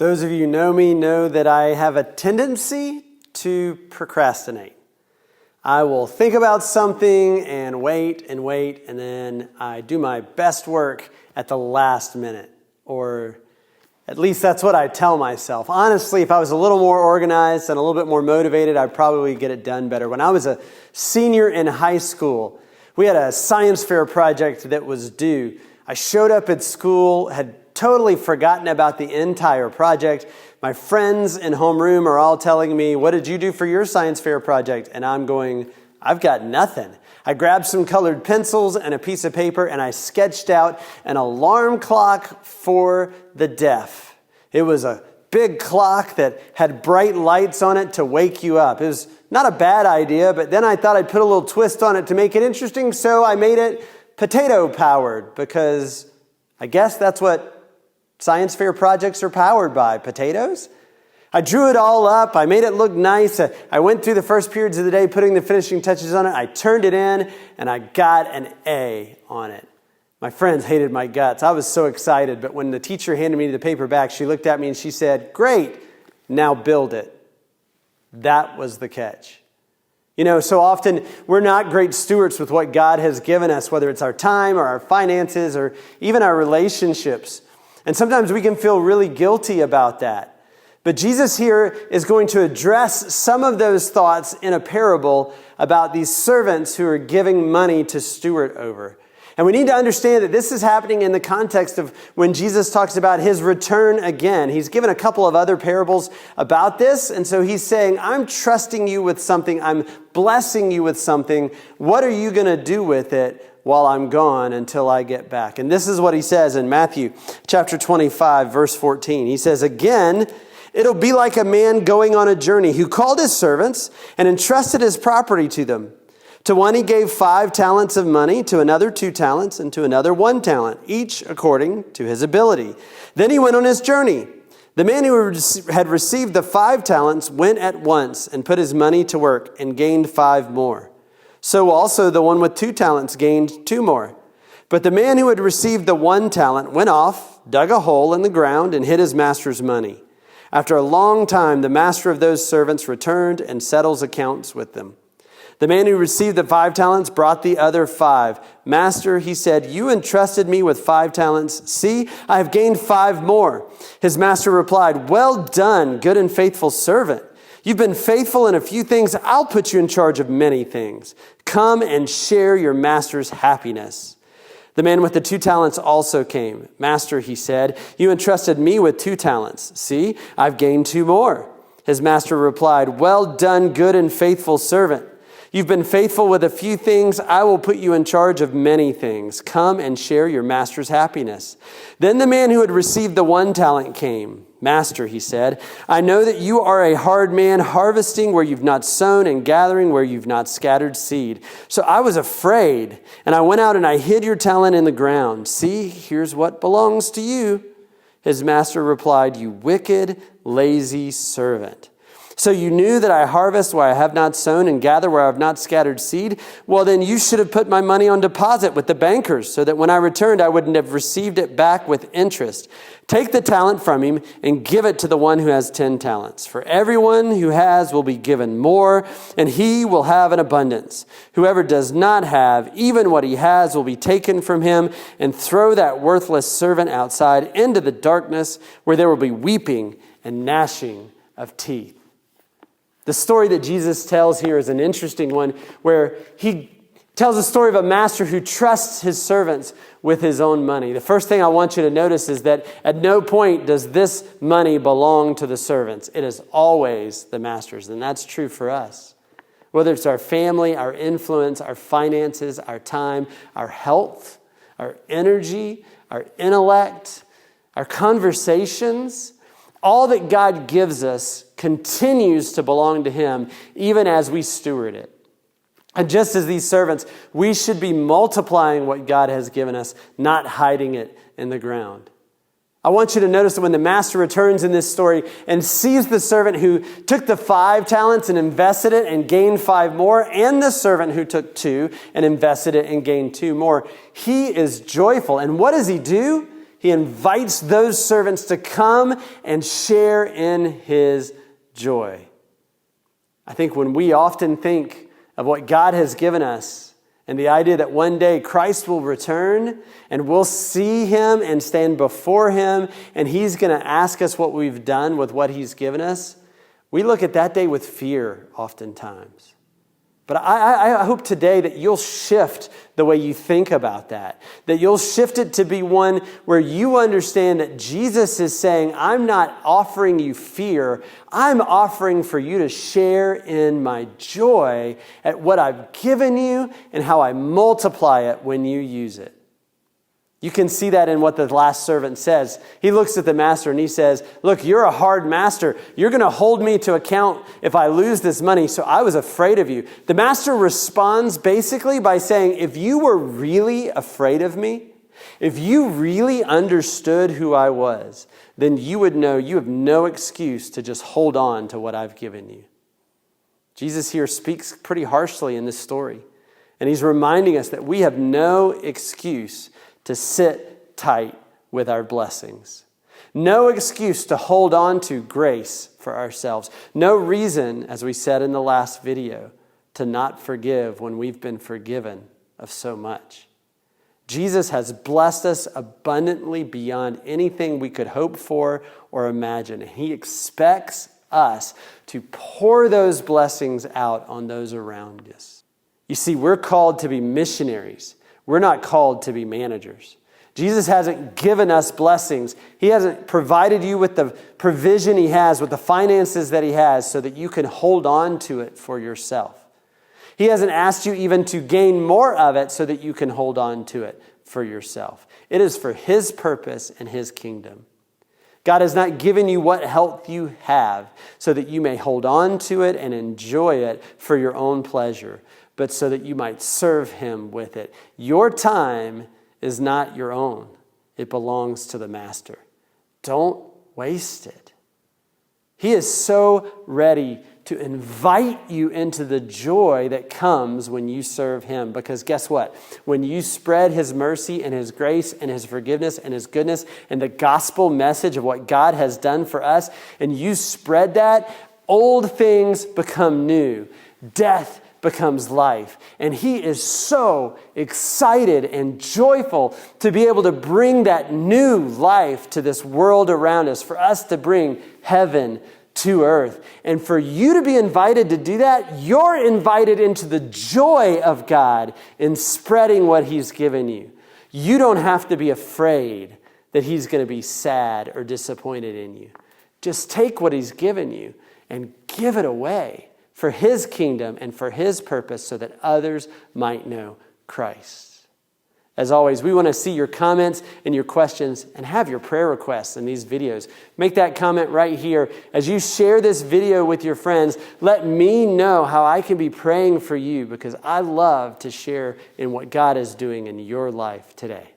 Those of you who know me know that I have a tendency to procrastinate. I will think about something and wait, and then I do my best work at the last minute. Or at least that's what I tell myself. Honestly, if I was a little more organized and a little bit more motivated, I'd probably get it done better. When I was a senior in high school, we had a science fair project that was due. I showed up at school, had totally forgotten about the entire project. My friends in homeroom are all telling me, "What did you do for your science fair project?" And I'm going, "I've got nothing." I grabbed some colored pencils and a piece of paper and I sketched out an alarm clock for the deaf. It was a big clock that had bright lights on it to wake you up. It was not a bad idea, but then I thought I'd put a little twist on it to make it interesting, so I made it potato powered, because I guess that's what science fair projects are powered by, potatoes. I drew it all up. I made it look nice. I went through the first periods of the day putting the finishing touches on it. I turned it in and I got an A on it. My friends hated my guts. I was so excited, but when the teacher handed me the paper back, she looked at me and she said, "Great, now build it." That was the catch. You know, so often we're not great stewards with what God has given us, whether it's our time or our finances or even our relationships. And sometimes we can feel really guilty about that. But Jesus here is going to address some of those thoughts in a parable about these servants who are giving money to steward over. And we need to understand that this is happening in the context of when Jesus talks about his return again. He's given a couple of other parables about this. And so he's saying, I'm trusting you with something. I'm blessing you with something. What are you going to do with it while I'm gone until I get back? And this is what he says in Matthew chapter 25, verse 14. He says, "Again, it'll be like a man going on a journey who called his servants and entrusted his property to them. To one he gave 5 talents of money, to another 2 talents, and to another 1 talent, each according to his ability. Then he went on his journey. The man who had received the 5 talents went at once and put his money to work and gained 5 more. So also the one with 2 talents gained 2 more. But the man who had received the 1 talent went off, dug a hole in the ground, and hid his master's money. After a long time, the master of those servants returned and settles accounts with them. The man who received the 5 talents brought the other 5. 'Master,' he said, 'you entrusted me with 5 talents. See, I have gained 5 more.' His master replied, 'Well done, good and faithful servant. You've been faithful in a few things. I'll put you in charge of many things. Come and share your master's happiness.' The man with the 2 talents also came. 'Master,' he said, 'you entrusted me with 2 talents. See, I've gained 2 more.' His master replied, 'Well done, good and faithful servant. You've been faithful with a few things. I will put you in charge of many things. Come and share your master's happiness.' Then the man who had received the 1 talent came. 'Master,' he said, 'I know that you are a hard man, harvesting where you've not sown and gathering where you've not scattered seed. So I was afraid, and I went out and I hid your talent in the ground. See, here's what belongs to you.' His master replied, 'You wicked, lazy servant. So you knew that I harvest where I have not sown and gather where I have not scattered seed? Well, then you should have put my money on deposit with the bankers, so that when I returned, I wouldn't have received it back with interest. Take the talent from him and give it to the one who has 10 talents. For everyone who has will be given more, and he will have an abundance. Whoever does not have, even what he has will be taken from him. And throw that worthless servant outside into the darkness, where there will be weeping and gnashing of teeth." The story that Jesus tells here is an interesting one, where he tells a story of a master who trusts his servants with his own money. The first thing I want you to notice is that at no point does this money belong to the servants. It is always the master's, and that's true for us. Whether it's our family, our influence, our finances, our time, our health, our energy, our intellect, our conversations, all that God gives us continues to belong to him, even as we steward it. And just as these servants, we should be multiplying what God has given us, not hiding it in the ground. I want you to notice that when the master returns in this story and sees the servant who took the 5 talents and invested it and gained 5 more, and the servant who took 2 and invested it and gained 2 more, he is joyful. And what does he do? He invites those servants to come and share in his joy. I think when we often think of what God has given us and the idea that one day Christ will return and we'll see him and stand before him and he's going to ask us what we've done with what he's given us, we look at that day with fear oftentimes. But I hope today that you'll shift the way you think about that you'll shift it to be one where you understand that Jesus is saying, I'm not offering you fear, I'm offering for you to share in my joy at what I've given you and how I multiply it when you use it. You can see that in what the last servant says. He looks at the master and he says, look, you're a hard master. You're going to hold me to account if I lose this money, so I was afraid of you. The master responds basically by saying, if you were really afraid of me, if you really understood who I was, then you would know you have no excuse to just hold on to what I've given you. Jesus here speaks pretty harshly in this story, and he's reminding us that we have no excuse to sit tight with our blessings. No excuse to hold on to grace for ourselves. No reason, as we said in the last video, to not forgive when we've been forgiven of so much. Jesus has blessed us abundantly beyond anything we could hope for or imagine. And he expects us to pour those blessings out on those around us. You see, we're called to be missionaries. We're not called to be managers. Jesus hasn't given us blessings. He hasn't provided you with the provision he has, with the finances that he has, so that you can hold on to it for yourself. He hasn't asked you even to gain more of it so that you can hold on to it for yourself. It is for his purpose and his kingdom. God has not given you what health you have so that you may hold on to it and enjoy it for your own pleasure, but so that you might serve him with it. Your time is not your own. It belongs to the master. Don't waste it. He is so ready to invite you into the joy that comes when you serve him. Because guess what? When you spread his mercy and his grace and his forgiveness and his goodness and the gospel message of what God has done for us, and you spread that, old things become new. Death becomes life. And he is so excited and joyful to be able to bring that new life to this world around us, for us to bring heaven to earth. And for you to be invited to do that, you're invited into the joy of God in spreading what he's given you. You don't have to be afraid that he's going to be sad or disappointed in you. Just take what he's given you and give it away for his kingdom and for his purpose, so that others might know Christ. As always, we want to see your comments and your questions and have your prayer requests in these videos. Make that comment right here. As you share this video with your friends, let me know how I can be praying for you, because I love to share in what God is doing in your life today.